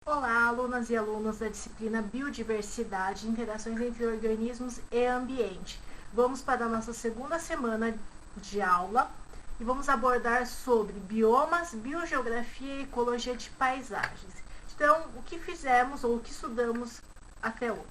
Olá, alunas e alunos da disciplina Biodiversidade, Interações entre Organismos e Ambiente. Vamos para a nossa segunda semana de aula e vamos abordar sobre biomas, biogeografia e ecologia de paisagens. Então, o que fizemos ou o que estudamos até hoje?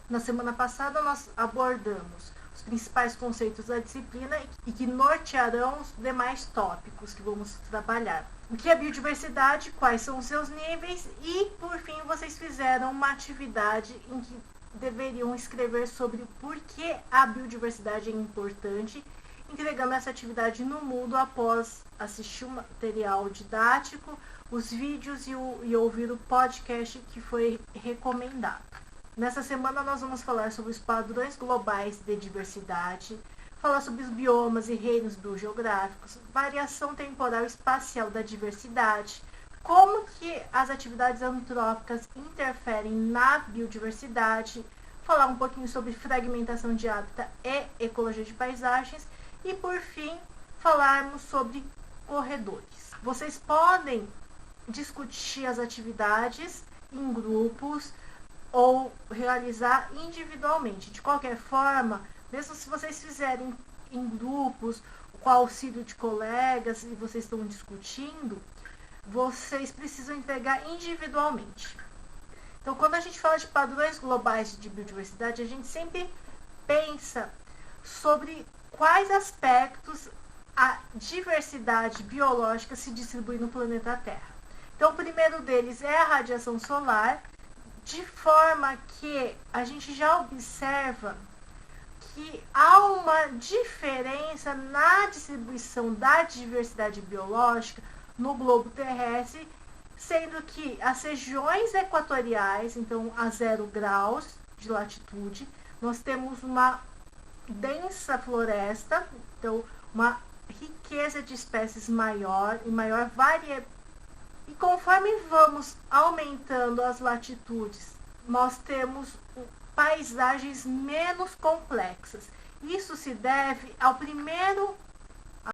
Na semana passada, nós abordamos os principais conceitos da disciplina e que nortearão os demais tópicos que vamos trabalhar. O que é biodiversidade, quais são os seus níveis e, por fim, vocês fizeram uma atividade em que deveriam escrever sobre o porquê a biodiversidade é importante, entregando essa atividade no Moodle após assistir o material didático, os vídeos e ouvir o podcast que foi recomendado. Nessa semana nós vamos falar sobre os padrões globais de diversidade, falar sobre os biomas e reinos biogeográficos, variação temporal e espacial da diversidade, como que as atividades antrópicas interferem na biodiversidade, falar um pouquinho sobre fragmentação de hábitat e ecologia de paisagens e, por fim, falarmos sobre corredores. Vocês podem discutir as atividades em grupos ou realizar individualmente. De qualquer forma, mesmo se vocês fizerem em grupos, com auxílio de colegas e vocês estão discutindo, vocês precisam entregar individualmente. Então, quando a gente fala de padrões globais de biodiversidade, a gente sempre pensa sobre quais aspectos a diversidade biológica se distribui no planeta Terra. Então, o primeiro deles é a radiação solar, de forma que a gente já observa que há uma diferença na distribuição da diversidade biológica no globo terrestre, sendo que as regiões equatoriais, então a 0 graus de latitude, nós temos uma densa floresta, então uma riqueza de espécies maior e maior variedade. E conforme vamos aumentando as latitudes, nós temos paisagens menos complexas. Isso se deve ao primeiro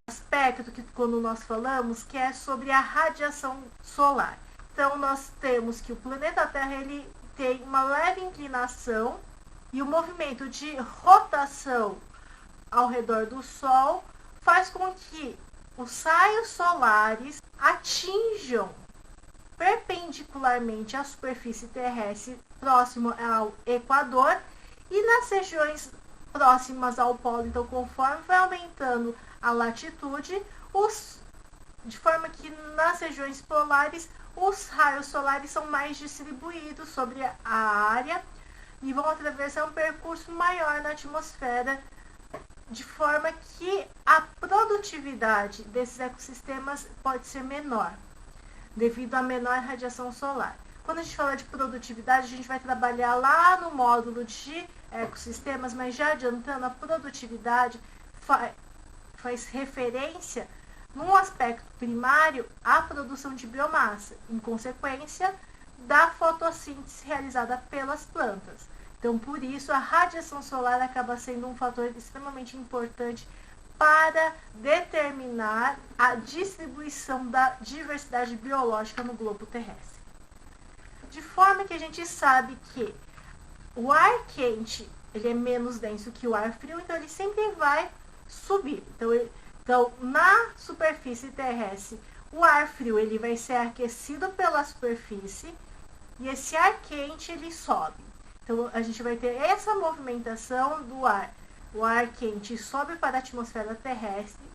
aspecto que quando nós falamos, que é sobre a radiação solar. Então nós temos que o planeta Terra ele tem uma leve inclinação e o movimento de rotação ao redor do Sol faz com que os raios solares atinjam perpendicularmente à superfície terrestre próximo ao Equador e nas regiões próximas ao polo. Então, conforme vai aumentando a latitude, de forma que nas regiões polares os raios solares são mais distribuídos sobre a área e vão atravessar um percurso maior na atmosfera, de forma que a produtividade desses ecossistemas pode ser menor, devido à menor radiação solar. Quando a gente fala de produtividade, a gente vai trabalhar lá no módulo de ecossistemas, mas já adiantando, a produtividade faz referência, num aspecto primário, à produção de biomassa, em consequência da fotossíntese realizada pelas plantas. Então, por isso, a radiação solar acaba sendo um fator extremamente importante para determinar a distribuição da diversidade biológica no globo terrestre. De forma que a gente sabe que o ar quente ele é menos denso que o ar frio, então ele sempre vai subir. Então na superfície terrestre, o ar frio ele vai ser aquecido pela superfície e esse ar quente ele sobe. Então a gente vai ter essa movimentação do ar. O ar quente sobe para a atmosfera terrestre,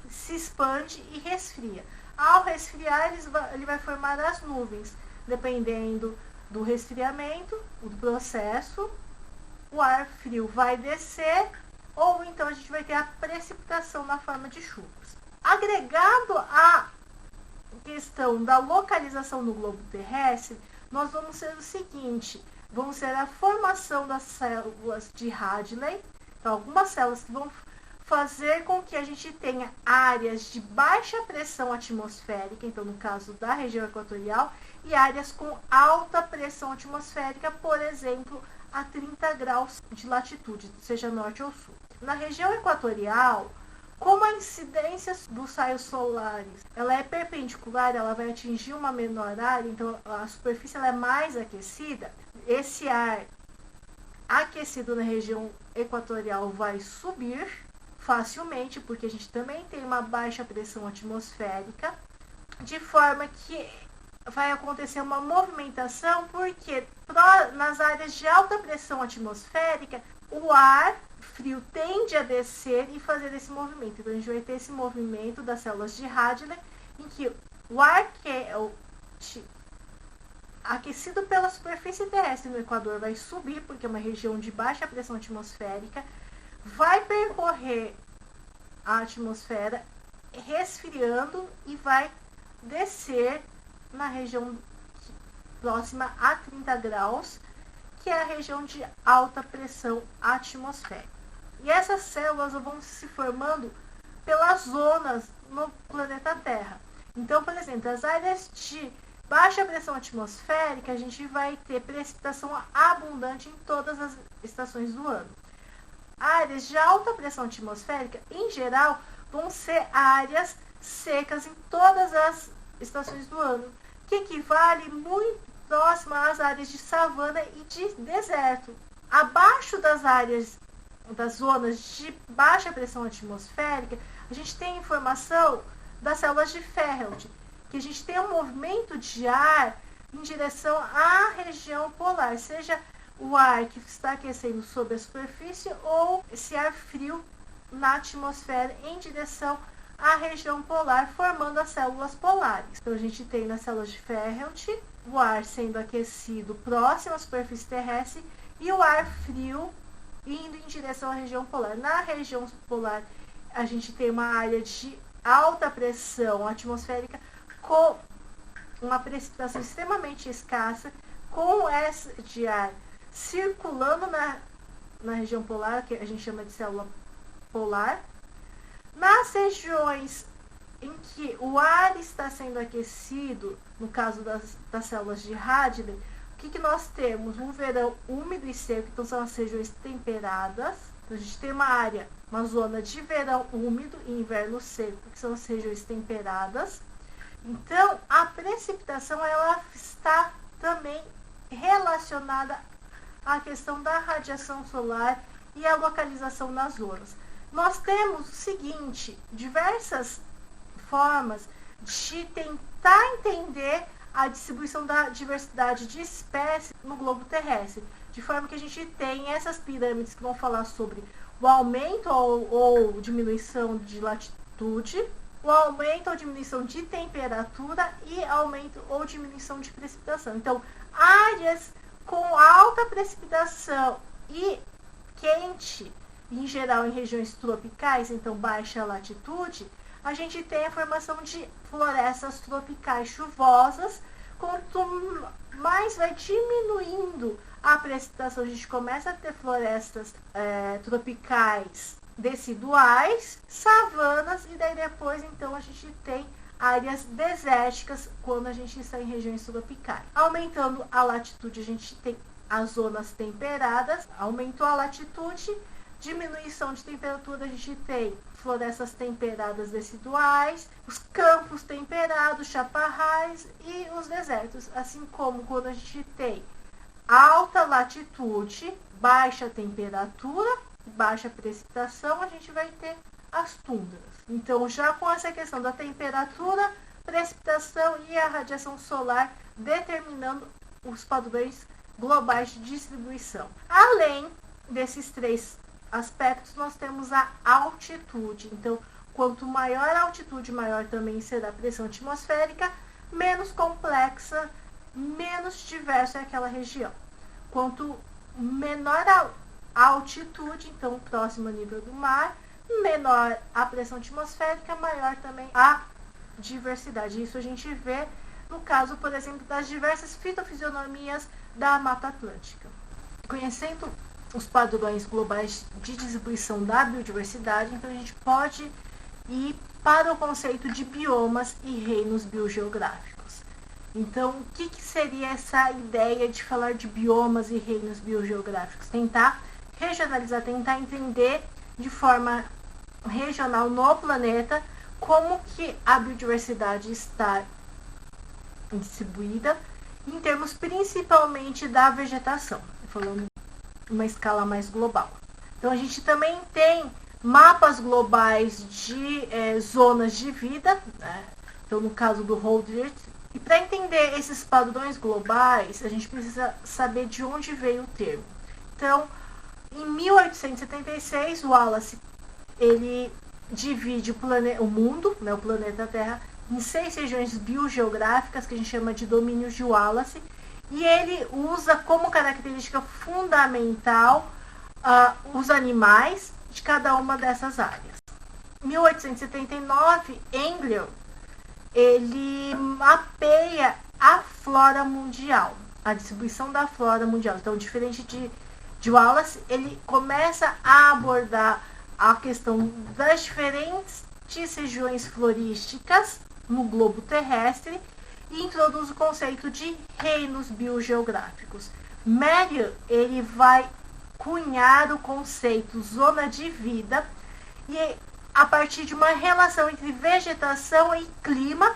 se expande e resfria. Ao resfriar, ele vai formar as nuvens. Dependendo do resfriamento, do processo, o ar frio vai descer, ou então a gente vai ter a precipitação na forma de chuvas. Agregado à questão da localização do globo terrestre, nós vamos ter o seguinte: vamos ter a formação das células de Hadley. Então, algumas células que vão fazer com que a gente tenha áreas de baixa pressão atmosférica, então no caso da região equatorial, e áreas com alta pressão atmosférica, por exemplo, a 30 graus de latitude, seja norte ou sul. Na região equatorial, Como a incidência dos raios solares ela é perpendicular, ela vai atingir uma menor área, então a superfície ela é mais aquecida, esse ar aquecido na região equatorial vai subir facilmente, porque a gente também tem uma baixa pressão atmosférica, de forma que vai acontecer uma movimentação, porque nas áreas de alta pressão atmosférica, o ar frio tende a descer e fazer esse movimento. Então, a gente vai ter esse movimento das células de Hadley, em que o ar aquecido pela superfície terrestre no Equador vai subir, porque é uma região de baixa pressão atmosférica, vai percorrer a atmosfera resfriando e vai descer na região próxima a 30 graus, que é a região de alta pressão atmosférica. E essas células vão se formando pelas zonas no planeta Terra. Então, por exemplo, as áreas de baixa pressão atmosférica, a gente vai ter precipitação abundante em todas as estações do ano. Áreas de alta pressão atmosférica, em geral, vão ser áreas secas em todas as estações do ano, que equivale muito próximo às áreas de savana e de deserto. Abaixo das zonas de baixa pressão atmosférica, a gente tem informação das células de Fehlt, que a gente tem um movimento de ar em direção à região polar, seja o ar que está aquecendo sobre a superfície ou esse ar frio na atmosfera em direção à região polar, formando as células polares. Então, a gente tem nas células de Fehlt o ar sendo aquecido próximo à superfície terrestre e o ar frio indo em direção à região polar. Na região polar, a gente tem uma área de alta pressão atmosférica com uma precipitação extremamente escassa, com essa de ar circulando na região polar, que a gente chama de célula polar. Nas regiões em que o ar está sendo aquecido, no caso das células de Hadley, o que nós temos? Um verão úmido e seco, então são as regiões temperadas. Então, a gente tem uma zona de verão úmido e inverno seco, que são as regiões temperadas. Então, a precipitação ela está também relacionada à questão da radiação solar e a localização nas zonas. Nós temos o seguinte, diversas formas de tentar entender a distribuição da diversidade de espécies no globo terrestre, de forma que a gente tem essas pirâmides que vão falar sobre o aumento ou diminuição de latitude, o aumento ou diminuição de temperatura e aumento ou diminuição de precipitação. Então, áreas com alta precipitação e quente, em geral em regiões tropicais, então baixa latitude, a gente tem a formação de florestas tropicais chuvosas. Quanto mais vai diminuindo a precipitação, a gente começa a ter florestas tropicais deciduais, savanas, e daí depois então a gente tem áreas desérticas quando a gente está em regiões tropicais. Aumentando a latitude, a gente tem as zonas temperadas. Aumentou a latitude, diminuição de temperatura, a gente tem florestas temperadas deciduais, os campos temperados, chaparrais e os desertos. Assim como quando a gente tem alta latitude, baixa temperatura, baixa precipitação, a gente vai ter as tundras. Então, já com essa questão da temperatura, precipitação e a radiação solar determinando os padrões globais de distribuição. Além desses três aspectos, nós temos a altitude. Então, quanto maior a altitude, maior também será a pressão atmosférica, menos complexa, menos diversa é aquela região. Quanto menor a altitude, então próximo ao nível do mar, menor a pressão atmosférica, maior também a diversidade. Isso a gente vê no caso, por exemplo, das diversas fitofisionomias da Mata Atlântica. Conhecendo os padrões globais de distribuição da biodiversidade, então a gente pode ir para o conceito de biomas e reinos biogeográficos. Então, o que seria essa ideia de falar de biomas e reinos biogeográficos? Tentar regionalizar, tentar entender de forma regional no planeta, como que a biodiversidade está distribuída, em termos principalmente da vegetação, falando uma escala mais global. Então a gente também tem mapas globais de zonas de vida, né? Então no caso do Holdridge. E para entender esses padrões globais, a gente precisa saber de onde veio o termo. Então, em 1876, Wallace ele divide o mundo, né, o planeta Terra, em 6 regiões biogeográficas, que a gente chama de domínios de Wallace, e ele usa como característica fundamental os animais de cada uma dessas áreas. Em 1879, Engel ele mapeia a flora mundial, a distribuição da flora mundial. Então, diferente de Wallace, ele começa a abordar a questão das diferentes regiões florísticas no globo terrestre e introduz o conceito de reinos biogeográficos. Merrill, ele vai cunhar o conceito zona de vida e a partir de uma relação entre vegetação e clima,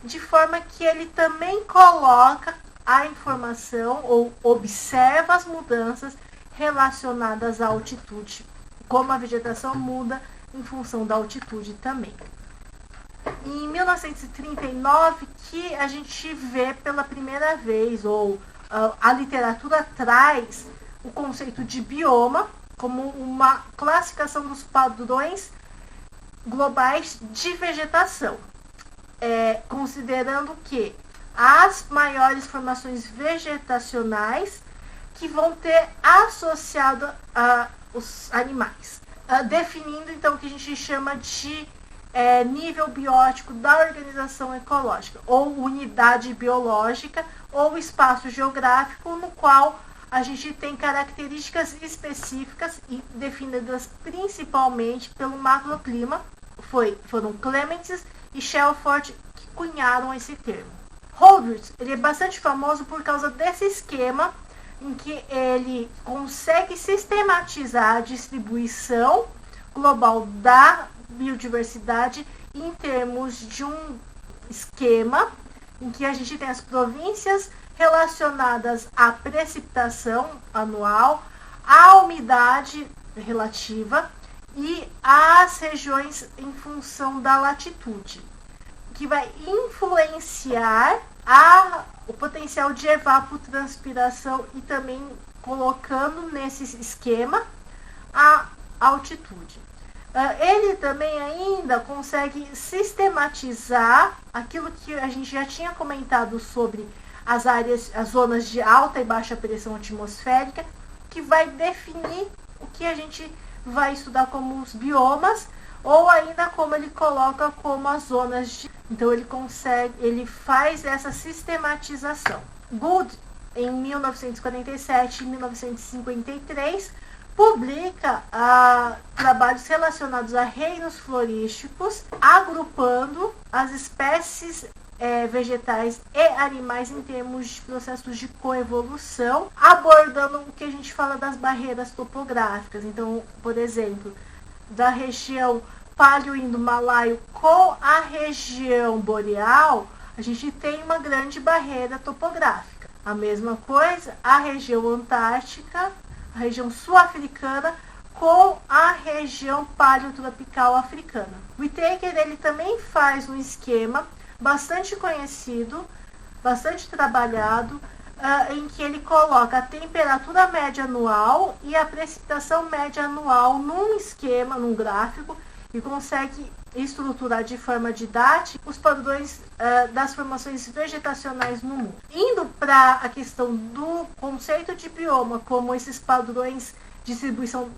de forma que ele também coloca a informação ou observa as mudanças relacionadas à altitude, como a vegetação muda em função da altitude também. Em 1939 que a gente vê pela primeira vez, ou a literatura traz o conceito de bioma como uma classificação dos padrões globais de vegetação, considerando que as maiores formações vegetacionais que vão ter associado os animais, definindo então o que a gente chama de nível biótico da organização ecológica, ou unidade biológica, ou espaço geográfico no qual a gente tem características específicas e definidas principalmente pelo macroclima. Foram Clements e Shelford que cunharam esse termo. Holdridge ele é bastante famoso por causa desse esquema em que ele consegue sistematizar a distribuição global da biodiversidade em termos de um esquema em que a gente tem as províncias relacionadas à precipitação anual, à umidade relativa e às regiões em função da latitude, que vai influenciar o potencial de evapotranspiração e também colocando nesse esquema a altitude. Ele também ainda consegue sistematizar aquilo que a gente já tinha comentado sobre as zonas de alta e baixa pressão atmosférica, que vai definir o que a gente vai estudar como os biomas, ou ainda como ele coloca como as zonas de... Então ele faz essa sistematização. Gould, em 1947 e 1953, publica trabalhos relacionados a reinos florísticos, agrupando as espécies vegetais e animais em termos de processos de coevolução, abordando o que a gente fala das barreiras topográficas. Então, por exemplo, da região paleo-indo-malaio com a região boreal, a gente tem uma grande barreira topográfica. A mesma coisa, a região antártica, a região sul-africana com a região paleotropical africana. Whittaker ele também faz um esquema bastante conhecido, bastante trabalhado, em que ele coloca a temperatura média anual e a precipitação média anual num esquema, num gráfico, e consegue estruturar de forma didática os padrões das formações vegetacionais no mundo. Indo para a questão do conceito de bioma, como esses padrões de distribuição,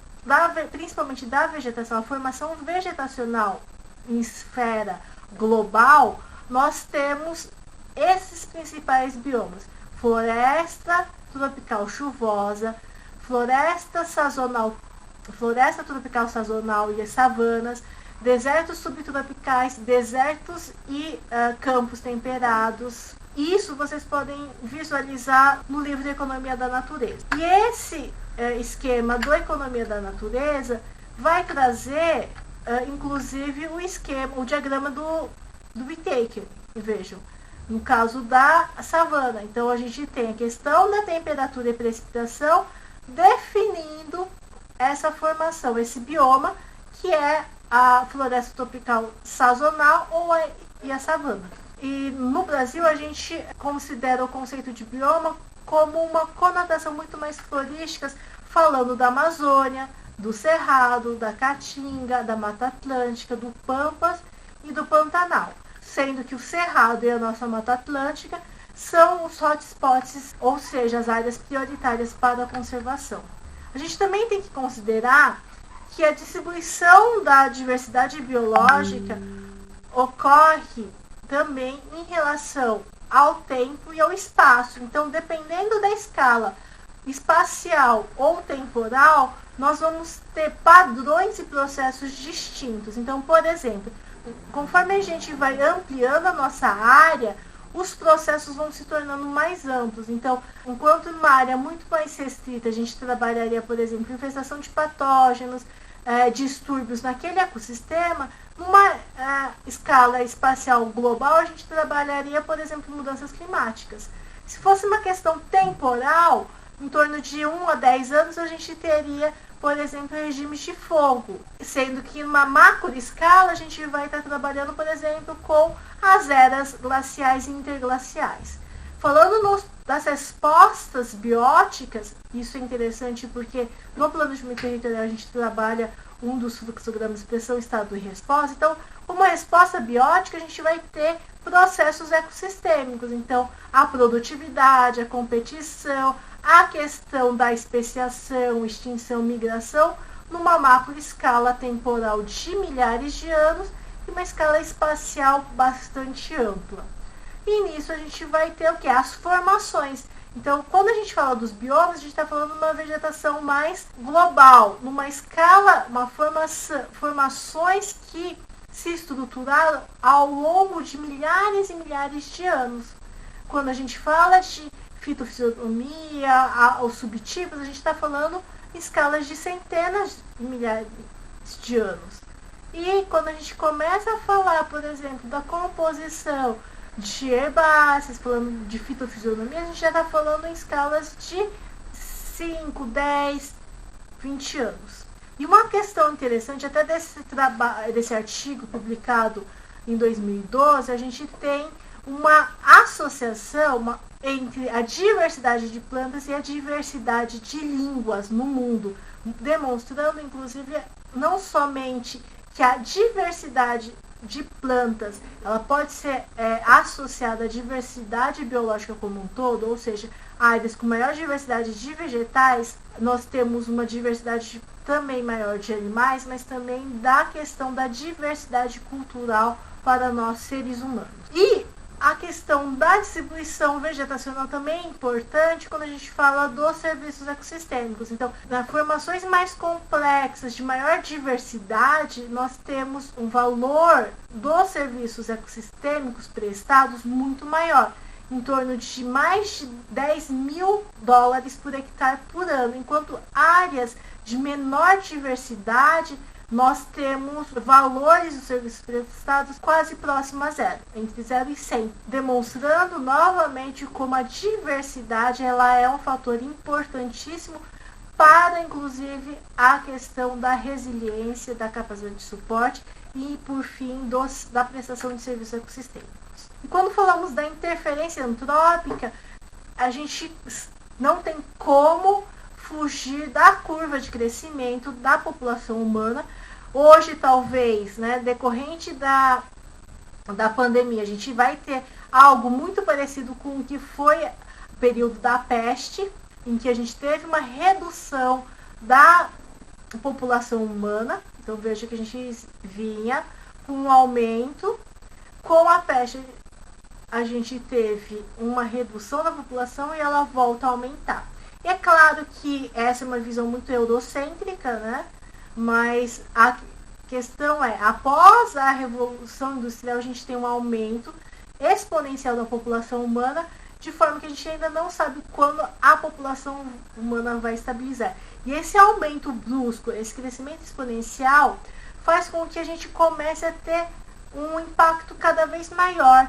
principalmente da vegetação, a formação vegetacional em esfera global, nós temos esses principais biomas: floresta tropical chuvosa, floresta tropical sazonal e savanas, desertos subtropicais, desertos e campos temperados. Isso vocês podem visualizar no livro Economia da Natureza. E esse esquema do Economia da Natureza vai trazer inclusive o diagrama do Whittaker, vejam, no caso da savana. Então a gente tem a questão da temperatura e precipitação definindo essa formação, esse bioma que é a floresta tropical sazonal e a savana. E no Brasil a gente considera o conceito de bioma como uma conotação muito mais florística, falando da Amazônia, do Cerrado, da Caatinga, da Mata Atlântica, do Pampas e do Pantanal. Sendo que o Cerrado e a nossa Mata Atlântica são os hotspots, ou seja, as áreas prioritárias para a conservação. A gente também tem que considerar que a distribuição da diversidade biológica ocorre também em relação ao tempo e ao espaço. Então, dependendo da escala espacial ou temporal, nós vamos ter padrões e processos distintos. Então, por exemplo, conforme a gente vai ampliando a nossa área, os processos vão se tornando mais amplos. Então, enquanto numa área muito mais restrita, a gente trabalharia, por exemplo, infestação de patógenos, distúrbios naquele ecossistema, numa escala espacial global, a gente trabalharia, por exemplo, mudanças climáticas. Se fosse uma questão temporal, em torno de 1 a 10 anos, a gente teria, por exemplo, regimes de fogo, sendo que numa macro escala a gente vai estar trabalhando, por exemplo, com as eras glaciais e interglaciais. Falando das respostas bióticas, isso é interessante porque no planejamento territorial a gente trabalha um dos fluxogramas de pressão, estado e resposta. Então, uma resposta biótica, a gente vai ter processos ecossistêmicos. Então, a produtividade, a competição, a questão da especiação, extinção, migração, numa macro escala temporal de milhares de anos e uma escala espacial bastante ampla. E nisso a gente vai ter o que? As formações. Então, quando a gente fala dos biomas, a gente está falando de uma vegetação mais global, numa escala, formações que se estruturaram ao longo de milhares e milhares de anos. Quando a gente fala de fitofisionomia, os subtipos, a gente está falando em escalas de centenas de milhares de anos. E quando a gente começa a falar, por exemplo, da composição de herbáceas, falando de fitofisionomia, a gente já está falando em escalas de 5, 10, 20 anos. E uma questão interessante, até desse artigo publicado em 2012, a gente tem uma associação entre a diversidade de plantas e a diversidade de línguas no mundo, demonstrando, inclusive, não somente que a diversidade de plantas, ela pode ser associada à diversidade biológica como um todo, ou seja, áreas com maior diversidade de vegetais, nós temos uma diversidade também maior de animais, mas também da questão da diversidade cultural para nós seres humanos. E a questão da distribuição vegetacional também é importante quando a gente fala dos serviços ecossistêmicos. Então, nas formações mais complexas, de maior diversidade, nós temos um valor dos serviços ecossistêmicos prestados muito maior, em torno de mais de 10 mil dólares por hectare por ano, enquanto áreas de menor diversidade, nós temos valores dos serviços prestados quase próximos a zero, entre 0 e 100, demonstrando novamente como a diversidade ela é um fator importantíssimo para, inclusive, a questão da resiliência, da capacidade de suporte e, por fim, da prestação de serviços ecossistêmicos. E quando falamos da interferência antrópica, a gente não tem como fugir da curva de crescimento da população humana. Hoje, talvez, decorrente da pandemia, a gente vai ter algo muito parecido com o que foi o período da peste, em que a gente teve uma redução da população humana. Então, veja que a gente vinha com um aumento. Com a peste, a gente teve uma redução da população e ela volta a aumentar. E é claro que essa é uma visão muito eurocêntrica, mas a questão é, após a Revolução Industrial, a gente tem um aumento exponencial da população humana, de forma que a gente ainda não sabe quando a população humana vai estabilizar. E esse aumento brusco, esse crescimento exponencial, faz com que a gente comece a ter um impacto cada vez maior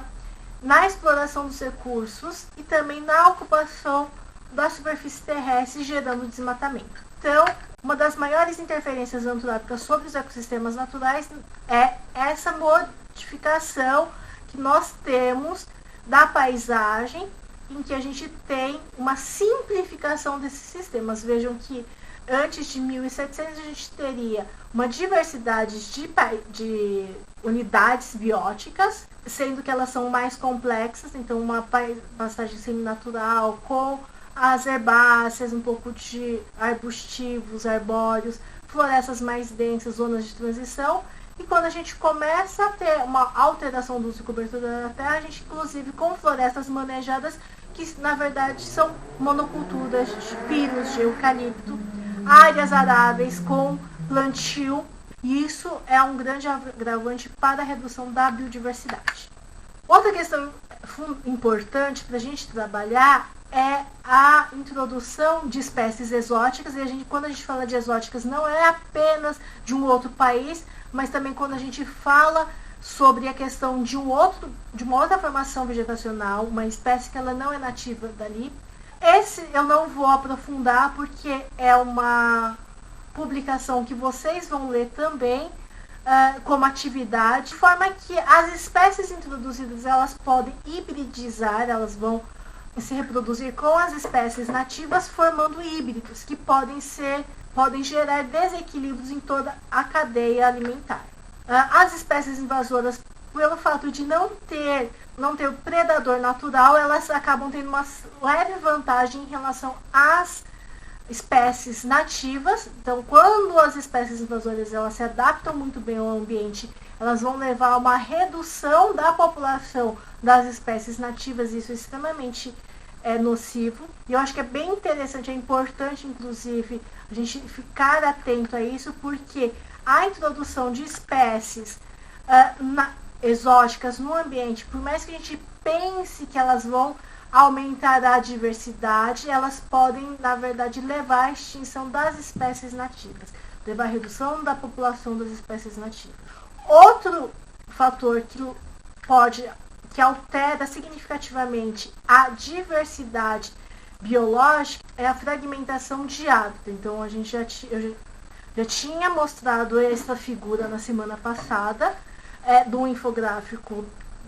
na exploração dos recursos e também na ocupação da superfície terrestre, gerando desmatamento. Então, uma das maiores interferências antrópicas sobre os ecossistemas naturais é essa modificação que nós temos da paisagem, em que a gente tem uma simplificação desses sistemas. Vejam que antes de 1700 a gente teria uma diversidade de unidades bióticas, sendo que elas são mais complexas, então uma pastagem seminatural com as herbáceas, um pouco de arbustivos, arbóreos, florestas mais densas, zonas de transição. E quando a gente começa a ter uma alteração do uso e cobertura da terra, a gente inclusive com florestas manejadas, que na verdade são monoculturas de pinos, de eucalipto, áreas aráveis com plantio, e isso é um grande agravante para a redução da biodiversidade. Outra questão importante para a gente trabalhar é a introdução de espécies exóticas, e quando a gente fala de exóticas não é apenas de um outro país, mas também quando a gente fala sobre a questão de uma outra formação vegetacional, uma espécie que ela não é nativa dali. Esse eu não vou aprofundar porque é uma publicação que vocês vão ler também como atividade, de forma que as espécies introduzidas elas podem hibridizar, elas vão se reproduzir com as espécies nativas, formando híbridos que podem gerar desequilíbrios em toda a cadeia alimentar. As espécies invasoras, pelo fato de não ter o predador natural, elas acabam tendo uma leve vantagem em relação às espécies nativas. Então, quando as espécies invasoras elas se adaptam muito bem ao ambiente, elas vão levar a uma redução da população das espécies nativas, e isso é extremamente nocivo. E eu acho que é bem interessante, é importante, inclusive, a gente ficar atento a isso, porque a introdução de espécies exóticas no ambiente, por mais que a gente pense que elas vão aumentar a diversidade, elas podem, na verdade, levar à extinção das espécies nativas, levar à redução da população das espécies nativas. Outro fator que altera significativamente a diversidade biológica é a fragmentação de hábitat. Então, eu já tinha mostrado essa figura na semana passada, do infográfico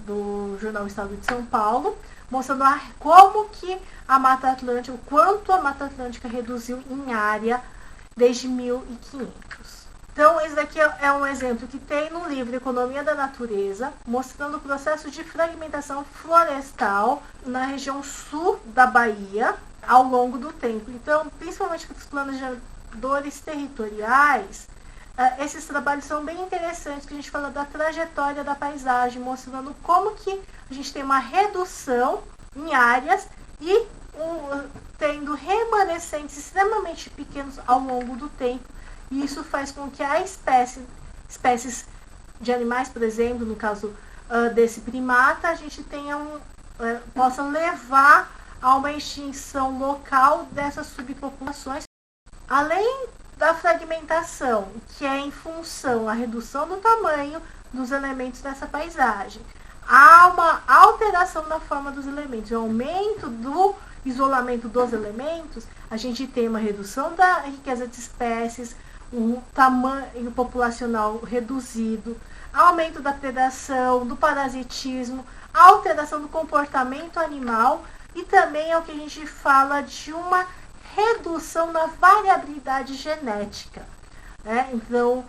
do Jornal Estado de São Paulo, mostrando como que a Mata Atlântica, o quanto a Mata Atlântica reduziu em área desde 1500. Então, esse daqui é um exemplo que tem no livro Economia da Natureza, mostrando o processo de fragmentação florestal na região sul da Bahia ao longo do tempo. Então, principalmente para os planejadores territoriais, esses trabalhos são bem interessantes, que a gente fala da trajetória da paisagem, mostrando como que a gente tem uma redução em áreas e tendo remanescentes extremamente pequenos ao longo do tempo. E isso faz com que a espécies de animais, por exemplo, no caso desse primata, a gente tenha possa levar a uma extinção local dessas subpopulações. Além da fragmentação, que é em função da redução do tamanho dos elementos dessa paisagem, há uma alteração na forma dos elementos, o aumento do isolamento dos elementos, a gente tem uma redução da riqueza de espécies, um tamanho populacional reduzido, aumento da predação, do parasitismo, alteração do comportamento animal, e também é o que a gente fala de uma redução na variabilidade genética. Então,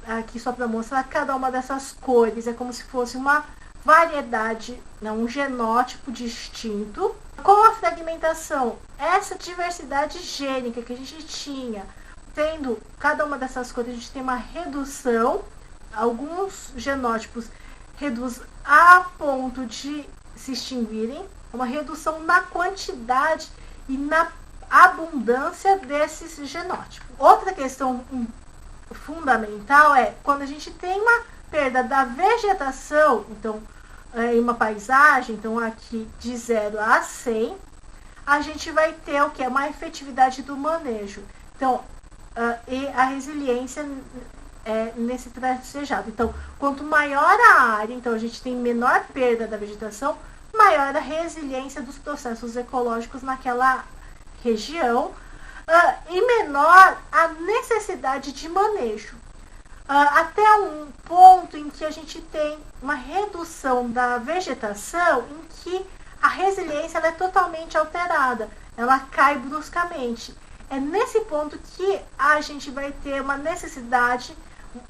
aqui só para mostrar, cada uma dessas cores é como se fosse uma variedade, um genótipo distinto. Com a fragmentação, essa diversidade gênica que a gente tinha, tendo cada uma dessas cores, a gente tem uma redução, alguns genótipos reduz a ponto de se extinguirem, uma redução na quantidade e na abundância desses genótipos. Outra questão fundamental é quando a gente tem uma perda da vegetação, então em uma paisagem, então aqui de 0 a 100, a gente vai ter o que? Uma efetividade do manejo. Então, e a resiliência nesse tracejado. Então, quanto maior a área, então a gente tem menor perda da vegetação, maior a resiliência dos processos ecológicos naquela região e menor a necessidade de manejo. Até um ponto em que a gente tem uma redução da vegetação em que a resiliência ela é totalmente alterada, ela cai bruscamente. É nesse ponto que a gente vai ter uma necessidade,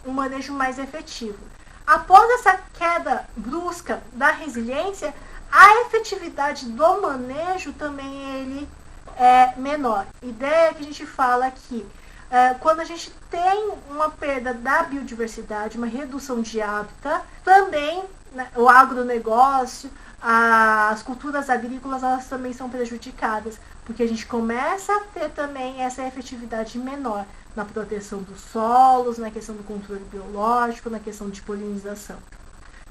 um manejo mais efetivo. Após essa queda brusca da resiliência, a efetividade do manejo também ele é menor. A ideia que a gente fala aqui, quando a gente tem uma perda da biodiversidade, uma redução de hábitat, também o agronegócio, as culturas agrícolas, elas também são prejudicadas, porque a gente começa a ter também essa efetividade menor na proteção dos solos, na questão do controle biológico, na questão de polinização.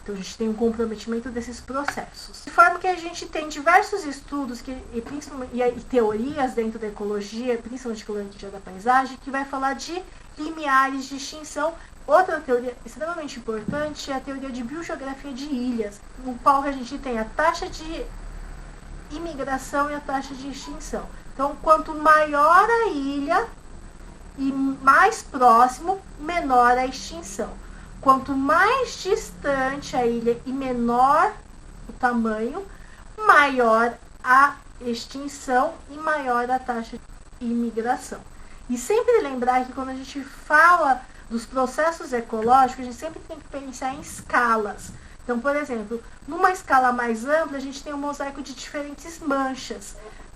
Então a gente tem um comprometimento desses processos. De forma que a gente tem diversos estudos e teorias dentro da ecologia, principalmente ecologia da paisagem, que vai falar de limiares de extinção. Outra teoria extremamente importante é a teoria de biogeografia de ilhas, no qual a gente tem a taxa de imigração e a taxa de extinção. Então, quanto maior a ilha e mais próximo, menor a extinção. Quanto mais distante a ilha e menor o tamanho, maior a extinção e maior a taxa de imigração. E sempre lembrar que quando a gente fala dos processos ecológicos, a gente sempre tem que pensar em escalas. Então, por exemplo, numa escala mais ampla, a gente tem um mosaico de diferentes manchas,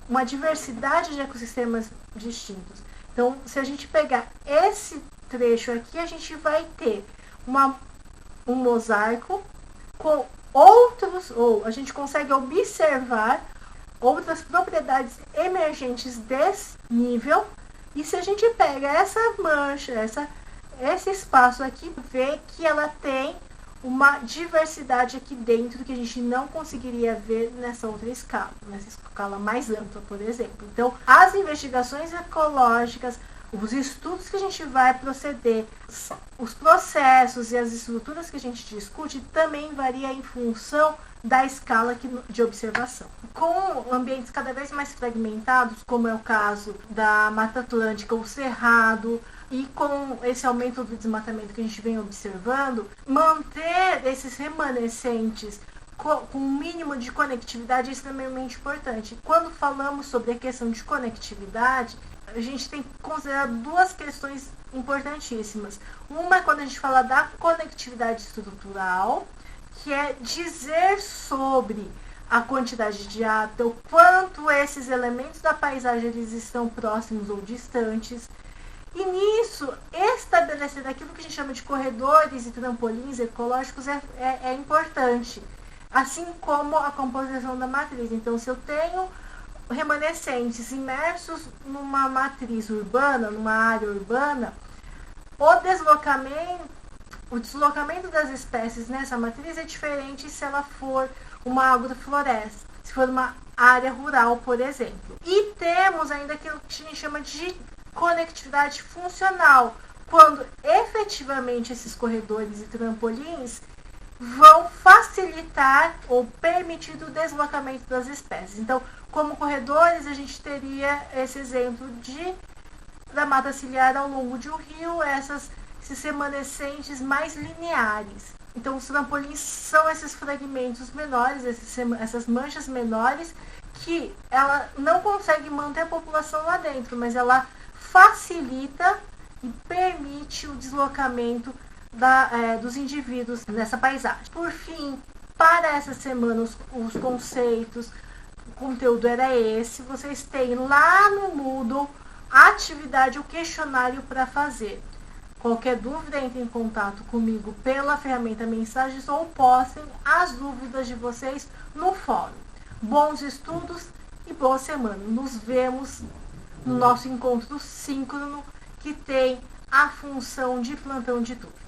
uma diversidade de ecossistemas distintos. Então, se a gente pegar esse trecho aqui, a gente vai ter um mosaico com outros, ou a gente consegue observar outras propriedades emergentes desse nível. E se a gente pega essa mancha, esse espaço aqui, vê que ela tem uma diversidade aqui dentro que a gente não conseguiria ver nessa outra escala, nessa escala mais ampla, por exemplo. Então, as investigações ecológicas, os estudos que a gente vai proceder, os processos e as estruturas que a gente discute também varia em função da escala de observação. Com ambientes cada vez mais fragmentados, como é o caso da Mata Atlântica, o Cerrado, e com esse aumento do desmatamento que a gente vem observando, manter esses remanescentes com um mínimo de conectividade é extremamente importante. Quando falamos sobre a questão de conectividade, a gente tem que considerar duas questões importantíssimas. Uma é quando a gente fala da conectividade estrutural, que é dizer sobre a quantidade de hábitat, o quanto esses elementos da paisagem eles estão próximos ou distantes. E nisso, estabelecer aquilo que a gente chama de corredores e trampolins ecológicos é importante. Assim como a composição da matriz. Então, se eu tenho remanescentes imersos numa matriz urbana, numa área urbana, o deslocamento das espécies nessa matriz é diferente se ela for uma agrofloresta, se for uma área rural, por exemplo. E temos ainda aquilo que a gente chama de conectividade funcional, quando efetivamente esses corredores e trampolins vão facilitar ou permitir o deslocamento das espécies. Então, como corredores, a gente teria esse exemplo da mata ciliar ao longo de um rio, esses remanescentes mais lineares. Então, os trampolins são esses fragmentos menores, essas manchas menores, que ela não consegue manter a população lá dentro, mas ela facilita e permite o deslocamento dos indivíduos nessa paisagem. Por fim, para essa semana, os conceitos, o conteúdo era esse. Vocês têm lá no Moodle a atividade, o questionário para fazer. Qualquer dúvida, entre em contato comigo pela ferramenta Mensagens ou postem as dúvidas de vocês no fórum. Bons estudos e boa semana. Nos vemos no nosso encontro síncrono, que tem a função de plantão de dúvidas.